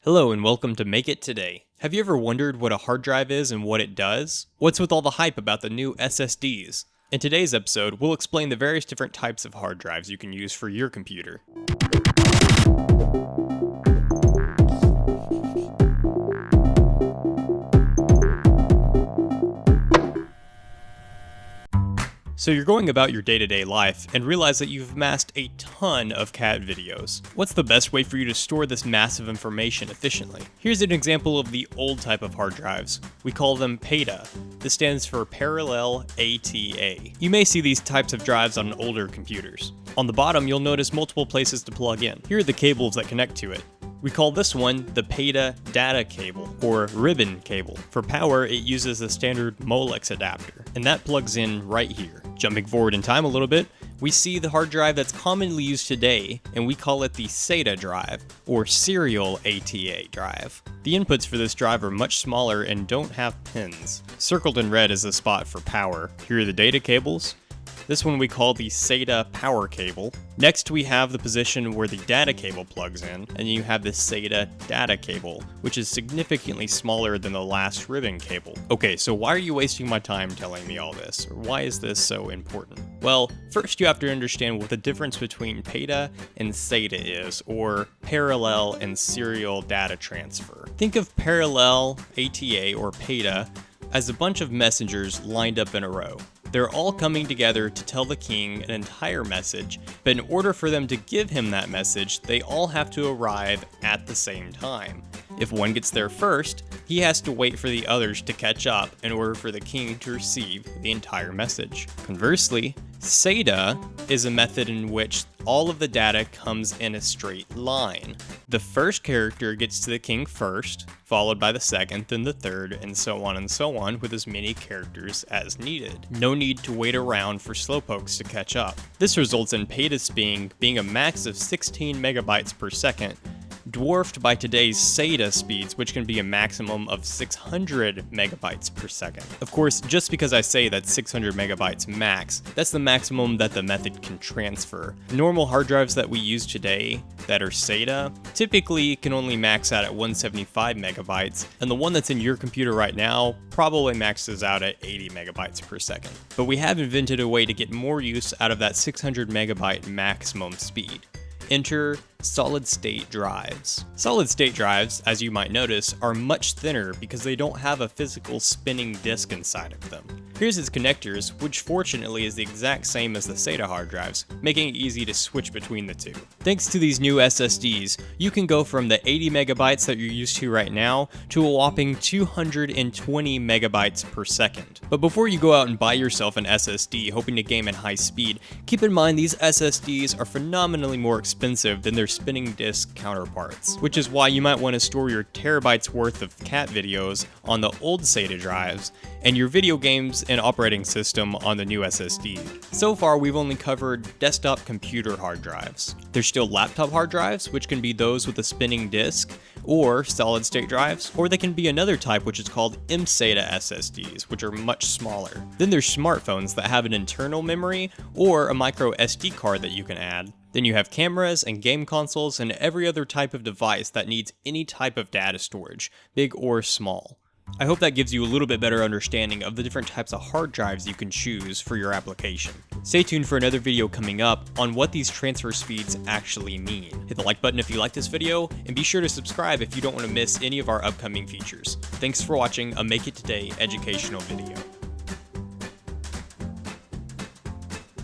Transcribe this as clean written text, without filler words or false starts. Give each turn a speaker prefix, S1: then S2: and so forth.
S1: Hello and welcome to Make It Today. Have you ever wondered what a hard drive is and what it does? What's with all the hype about the new SSDs? In today's episode, we'll explain the various different types of hard drives you can use for your computer. So you're going about your day-to-day life and realize that you've amassed a ton of cat videos. What's the best way for you to store this massive information efficiently? Here's an example of the old type of hard drives. We call them PATA. This stands for Parallel ATA. You may see these types of drives on older computers. On the bottom, you'll notice multiple places to plug in. Here are the cables that connect to it. We call this one the PATA data cable, or ribbon cable. For power, it uses a standard Molex adapter, and that plugs in right here. Jumping forward in time a little bit, we see the hard drive that's commonly used today, and we call it the SATA drive, or Serial ATA drive. The inputs for this drive are much smaller and don't have pins. Circled in red is the spot for power. Here are the data cables. This one we call the SATA power cable. Next we have the position where the data cable plugs in, and you have the SATA data cable, which is significantly smaller than the last ribbon cable. Okay, so why are you wasting my time telling me all this? Or why is this so important? Well, first you have to understand what the difference between PATA and SATA is, or parallel and serial data transfer. Think of parallel ATA or PATA as a bunch of messengers lined up in a row. They're all coming together to tell the king an entire message, but in order for them to give him that message, they all have to arrive at the same time. If one gets there first, he has to wait for the others to catch up in order for the king to receive the entire message. Conversely, SATA is a method in which all of the data comes in a straight line. The first character gets to the king first, followed by the second, then the third, and so on with as many characters as needed. No need to wait around for slowpokes to catch up. This results in PATA speed being a max of 16 megabytes per second, dwarfed by today's SATA speeds, which can be a maximum of 600 megabytes per second. Of course, just because I say that's 600 megabytes max, that's the maximum that the method can transfer. Normal hard drives that we use today that are SATA typically can only max out at 175 megabytes, and the one that's in your computer right now probably maxes out at 80 megabytes per second. But we have invented a way to get more use out of that 600 megabyte maximum speed. Enter solid-state drives. Solid-state drives, as you might notice, are much thinner because they don't have a physical spinning disk inside of them. Here's its connectors, which fortunately is the exact same as the SATA hard drives, making it easy to switch between the two. Thanks to these new SSDs, you can go from the 80 megabytes that you're used to right now to a whopping 220 megabytes per second. But before you go out and buy yourself an SSD hoping to game at high speed, keep in mind these SSDs are phenomenally more expensive than their spinning disk counterparts, which is why you might want to store your terabytes worth of cat videos on the old SATA drives and your video games and operating system on the new SSD. So far, we've only covered desktop computer hard drives. There's still laptop hard drives, which can be those with a spinning disk, or solid-state drives, or they can be another type which is called mSATA SSDs, which are much smaller. Then there's smartphones that have an internal memory or a micro SD card that you can add. Then you have cameras and game consoles and every other type of device that needs any type of data storage, big or small. I hope that gives you a little bit better understanding of the different types of hard drives you can choose for your application. Stay tuned for another video coming up on what these transfer speeds actually mean. Hit the like button if you like this video, and be sure to subscribe if you don't want to miss any of our upcoming features. Thanks for watching a Make It Today educational video.